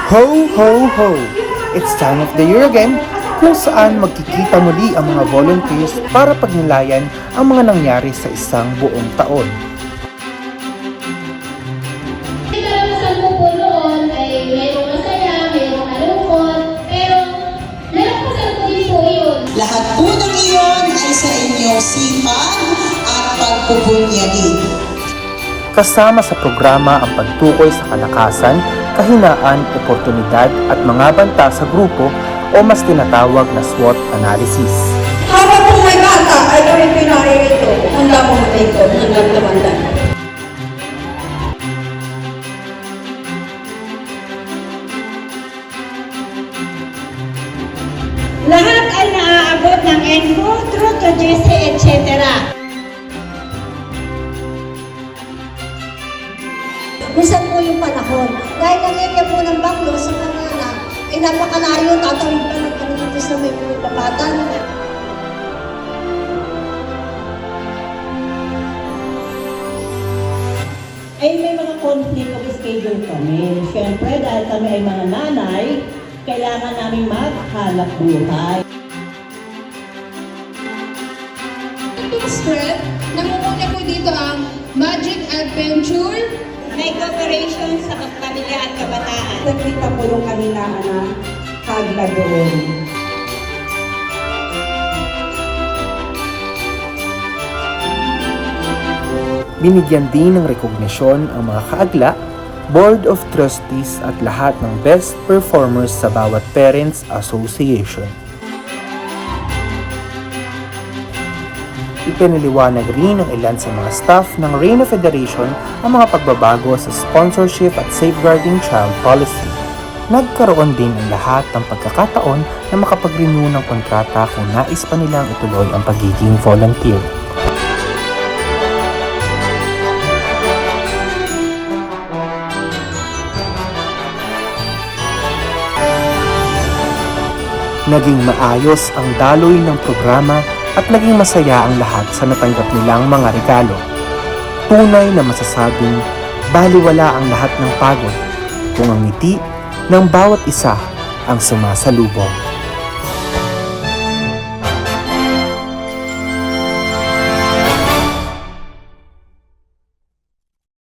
Ho, ho, ho! It's time of the year again kung saan magkikita muli ang mga volunteers para pagnilayan ang mga nangyari sa isang buong taon. Karanasan ko po noon ay mayroong masaya, mayroong malungkot, pero nalampasan ko din po yun. Lahat po ng iyon ay sa inyong sipag at pagpupunyagi. Kasama sa programa ang pagtukoy sa kalakasan, kahinaan, oportunidad at mga banta sa grupo o mas tinatawag na SWOT analysis. Habang po may bata ay kami pinarito, handa mo ito, hanggang tumanda. Lahat ay naaabot ng ENFO, True to GC, etc. Minsan po yung panahon, dahil ang area po ng Banglo sa Manila, ay napakalayo, tatawid pa ng dito sa may pagpapatan. Ay may mga conflict of schedule kami. Siyempre, dahil kami ay mga nanay, kailangan namin maghanap buhay. Spread, nangunguna po dito ang Magic Adventure. May cooperation sa pamilya at kabataan. Nakita po yung kanila na hagla doon. Binigyan din ng rekognisyon ang mga kaagla, Board of Trustees at lahat ng best performers sa bawat Parents Association. Ipinaliwanag rin ng ilan sa mga staff ng Reina Federation ang mga pagbabago sa sponsorship at safeguarding child policy. Nagkaroon din ang lahat ng pagkakataon na makapag-renew ng kontrata kung nais pa nilang ituloy ang pagiging volunteer. Naging maayos ang daloy ng programa at naging masaya ang lahat sa natanggap nilang mga regalo. Tunay na masasabing baliwala ang lahat ng pagod kung ang ngiti ng bawat isa ang sumasalubong.